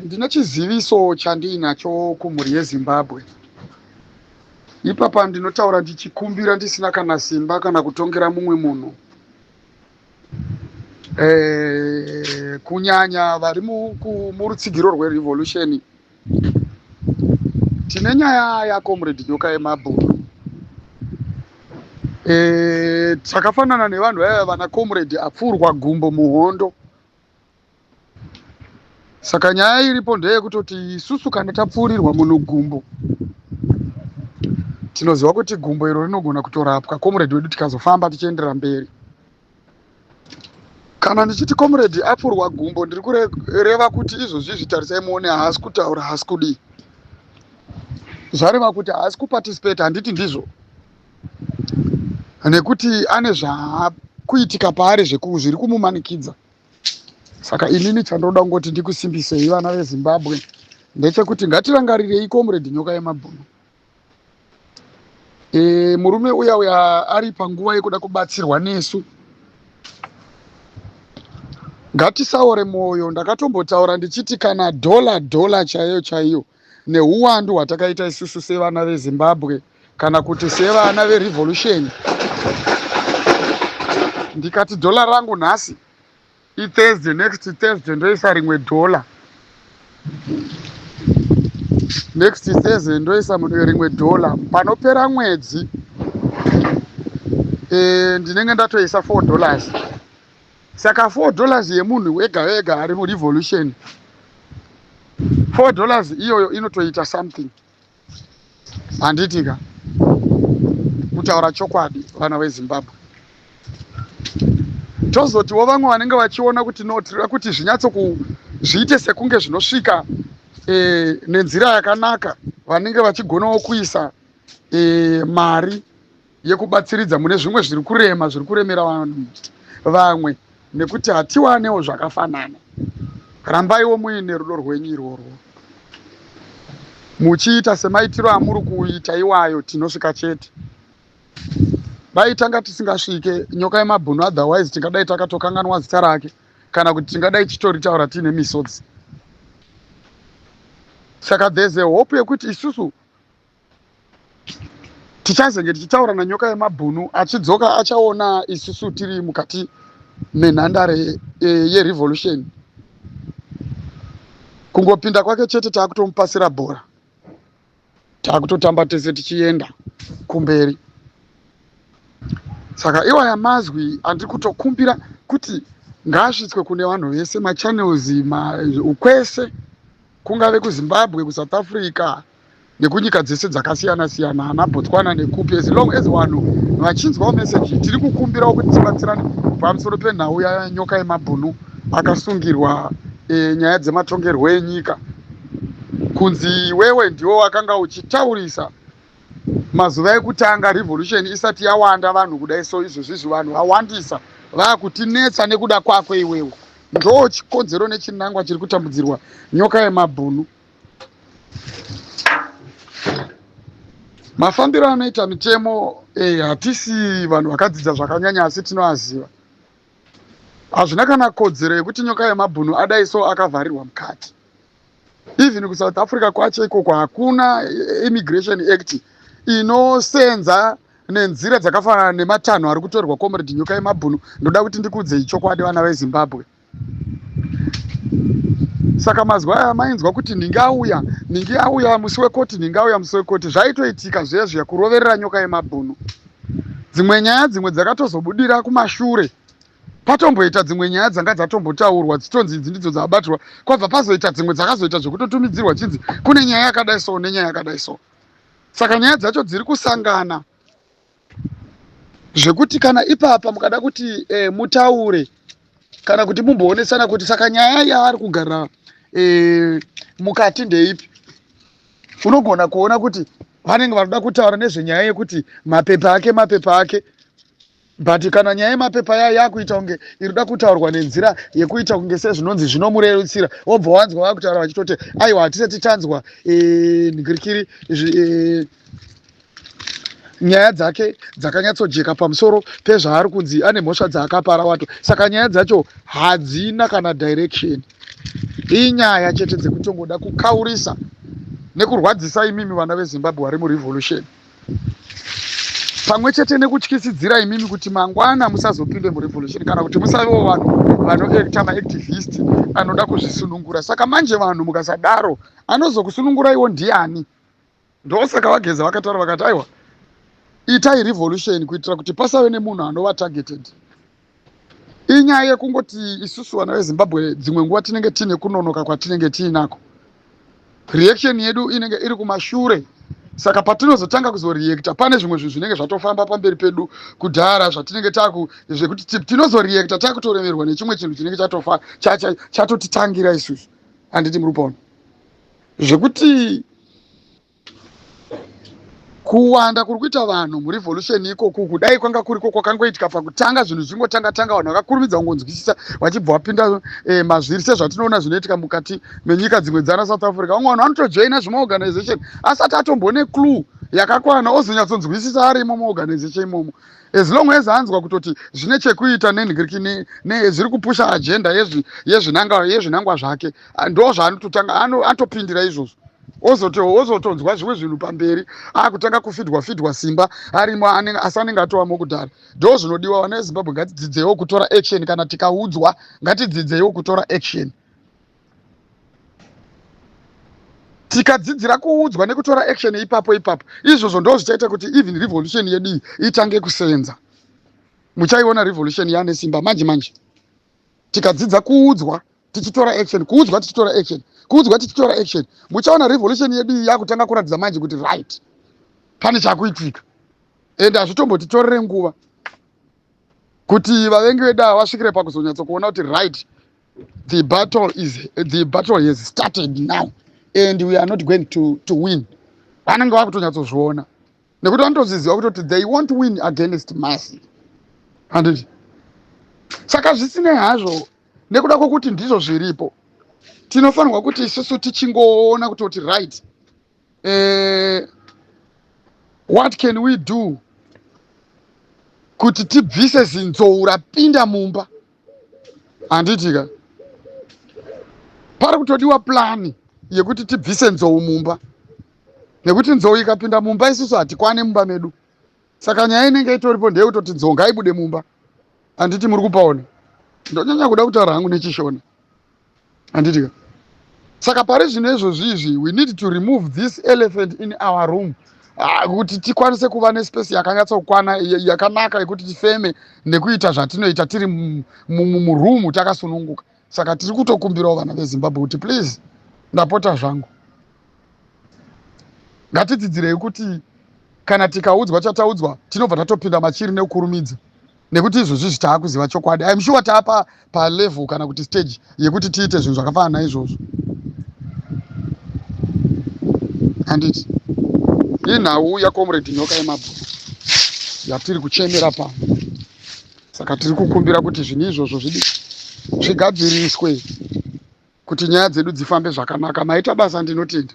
Ndine chiziviso chandinacho kumhuri yeZimbabwe. Ipapa ndinotaura ndichikumbira ndisina kana simba kana kutongera mumwe munhu. Kunyanya vari murutsigiro rwerevolution. Tine nyaya yaComrade Nyoka yeMabhunu. Takafanana nevanhu vaya vana Comrade apfurwa gumbo muhondo. Saka nyaya iripo ndeyekutoti isusu kana tapfuurirwa munhu gumbo, tinoziva kuti gumbo iro rinogona kutorapwa Comrade wedu tikazofamba tichiendera mberi. Kana ndichiti Comrade apfurwa gumbo, ndiri kureva kuti izvozvi zvitarisai muone haasi kutaura, haasi kudii. Zvareva kuti haasi kuparticipate, handiti ndizvo, nekuti ane zvaakuitika paari zviri kumumanikidza. Saka inini chandoda kungoti ndikusimbisei vana veZimbabwe ndechekuti ngatirangarirei Comrade Nyoka yeMabhunu. Murume uya ari panguva yekuda kubatsirwa nesu. Ngatisaure mwoyo. Ndakatombotaura ndichiti kana dhola chaiyo neuwandu hwatakaita isusu sevana veZimbabwe kana kuti sevana verevolution, ndikati dhola rangu nhasi iThursday, next Thursday ndoisa rimwe dhola, next Thursday ndoisa rimwe dhola, panopera mwedzi ndinenge ndatoisa $4. Saka $4 yemunhu wega wega ari murevolution, $4 iyoyo inotoita something. Handitika kutaura chokwadi vana veZimbabwe. Tozotiwo vamwe vanenge vachiona kuti notirira kuti zviite sekunge zvinosvika nenzira yakanaka, vanenge vachigonawo kuisa mari yekubatsiridza mune zvimwe zviri kuremera vamwe, nekuti hatiwanewo zvakafanana. Rambaiwo muine rudo rwenyu irworwo, muchiita semaitiro amuri kuita iwayo, tinosvika chete. Dai tanga tisingasvike Nyoka yeMabhunu, otherwise tingadai takatokanganwa zita rake, kana kuti tingadai chitoritaura tiine misodzi. Saka there's a hope yekuti isusu tichazenge tichitaura naNyoka yeMabhunu, achidzoka achaona isusu tiri mukati menhandare yerevolution. Kungopinda kwake chete taakutomupasira bhora, taakutotamba tese tichienda kumberi. Saka iwaya mazwi andiri kutokumbira kuti ngaasvitswe kune vanhu vese, machannels kwese, kungave kuZimbabwe, kuSouth Africa nekunyika dzese dzakasiyana siyana, naBotswana nekupi, as long as vanhu vachinzwawo meseji. Tiri kukumbirawo kuti tibatsirane pamusoro penhau yaNyoka yeMabhunu akasungirwa nyaya dzematongerwo enyika. Kunzi wewe ndiwo wakanga uchitaurisa mazuva ekutanga revolution isati yawanda vanhu kudai, so izvozvizvi vanhu vawandisa vaakutinetsa nekuda kwako iwewe. Ndo chikonzero nechinangwa chiri kutambudzirwa Nyoka yeMabhunu. Mafambiro anoita mitemo hatisi vanhu vakadzidza zvakanyanya, asi tinoaziva. Hazvina kana kodzero yekuti Nyoka yeMabhunu adai so akavharirwa mukati. Even kuSouth Africa kwacho ikoko hakuna immigration act inosenza nenzira dzakafanana nematanho ari kutorerwa Comrade Nyoka yeMabhunu. Ndoda kuti ndikuudzei chokwadi vana veZimbabwe. Saka mazwi aya mainzwa kuti ndingauya musi wekoti, ndingauya musi wekoti, zvaitoitika zvezvi kuroverera Nyoka yeMabhunu. Dzimwe nyaya dzimwe dzakatozobudira kumashure, patomboita dzimwe nyaya dzanga dzatombotaurwa dzitonzi idzi ndidzo dzabatirwa, kwabva pazoita dzimwe dzakazoita zvekutotumidzirwa chinzi kune nyaya yakadai so nenyaya yakadai so. Saka nyaya dzacho dziri kusangana zvekuti kana ipapa mukada kuti mutaure kana kuti mumboonesana kuti saka nyaya yaari kugarira mukati ndeipi, unogona kuona kuti vanenge vanoda kutaura nezvenyaya yekuti mapepa ake, but kana nyaya yemapepa yakuita kunge irida kutaurwa nenzira yekuita kunge sezvinonzi zvinomurerutsira, wobva wanzwa vakutaura vachitoti aiwa hatisati tanzwa ngirikiri nyaya dzake dzakanyatsojeka pamusoro pezvaari kunzi ane mhosva dzaakapara wato. Saka nyaya dzacho hadzina kana direction. inyaya chete dzekutongoda kukaurisa nekurwadzisa imimi vana veZimbabwe vari murevolution, pamwe chete nekutyisidzira imimi kuti mangwana musazopinde murevolution kana kuti musavewo vanhu vanoekta maactivist anoda kuzvisunungura. Saka manje vanhu mukasadaro anozokusununguraiwo ndiani? Ndosaka vageza vakataura vakati aiwa, itai revolution kuitira kuti pasave nemunhu anova targeted. Inyaya yekungoti isusu vana veZimbabwe dzimwe nguva tinenge tine kunonoka kwatinenge tiinako, reaction yedu inenge iri kumashure. Saka patinozotanga kuzoreacta pane zvimwe zvinhu zvinenge zvatofamba pamberi pedu kudhara zvatinenge zvekuti tinozoreacta takutoremerwa nechimwe chinhu chinenge chatotitangira isusu. Handiti muri kupaona zvekuti kuwanda kuri kuita vanhu murevolution ikoku kudai kwanga kuriko kwakangoitika pakutanga zvinhu zvingotanga vanhu vakakurumidza kungonzwisisa vachibva vapinda mazviri sezvatinoona zvinoitika mukati menyika dzimwe dzana South Africa. Vamwe vanhu vanotojoina zvimaorganization asati atombone clue yakakwana ozonyatsonzwisisa arimo muorganization imomo, as long as anzwa kutoti zvine chekuita zviri kupusha agenda yezvinangwa zvake, ndo zvaanototanga atopindira izvozvo, ozotonzwa zvimwe zvinhu pamberi akutanga kufidwa simba arimo asi anenge atovamo kudhara. Ndo zvinodiwa. Vana veZimbabwe ngatidzidzewo kutora action. Kana tikaudzwa ngatidzidzewo kutora action. Tikadzidzira kuudzwa nekutora action ipapo izvozvo ndo zvichaita kuti even revolution yedu itange kusenza. Muchaiona revolution yane simba manje tikadzidza kuudzwa tichitora action, kuudzwa tichitora action, kuudzwa tichitora action. Muchaona revolution yedu yakutanga kuratidza manje kuti right, pane chakuitika, ende hazvitombotitorere nguva kuti vavengi vedu vasvikire pakuzonyatso kuona kuti right, the battle has started now and we are not going to win. Vanenge vakutonyatsozviona nekuti vanotoziziva kuti they won't win against mercy. Handiti? Saka zvisinei hazvo nekuda kwokuti ndizvo zviripo, tinofanirwa kuti isusu tichingoona kuti right, what can we do kuti tibvise zinzou rapinda mumba. Handitika? Pari kutodiwa plani yekuti tibvise nzou mumba, nekuti nzou ikapinda mumba isusu hatikwane mumba medu. Saka nyaya inenge itoripo ndeyekutoti nzou ngaibude mumba. Handiti muri kupaona? Ndonyanya kuda kutaura hangu nechishona. Handitika? Saka pari zvino izvozvizvi we need to remove this elephant in our room, kuti tikwanise kuva nespace yakanyatsokwana yakanaka yekuti tifeme nekuita zvatinoita tiri murumu takasununguka. Saka tiri kutokumbirawo vana veZimbabwe kuti please, ndapota zvangu, ngatidzidzirei kuti kana tikaudzwa chataudzwa tinobva tatopinda machiri nekukurumidza, nekuti izvozvizvi taakuziva chokwadi. I'm sure taapa palevel kana kuti stage yekuti tiite zvinhu zvakafanana naizvozvo. Handiti? Inhau yaComrade Nyoka yeMabwe yatiri kuchemera pano. Saka tiri kukumbira kuti zvinhu izvozvo zvigadziriswe kuti nyaya dzedu dzifambe zvakanaka. Maita basa, ndinotenda.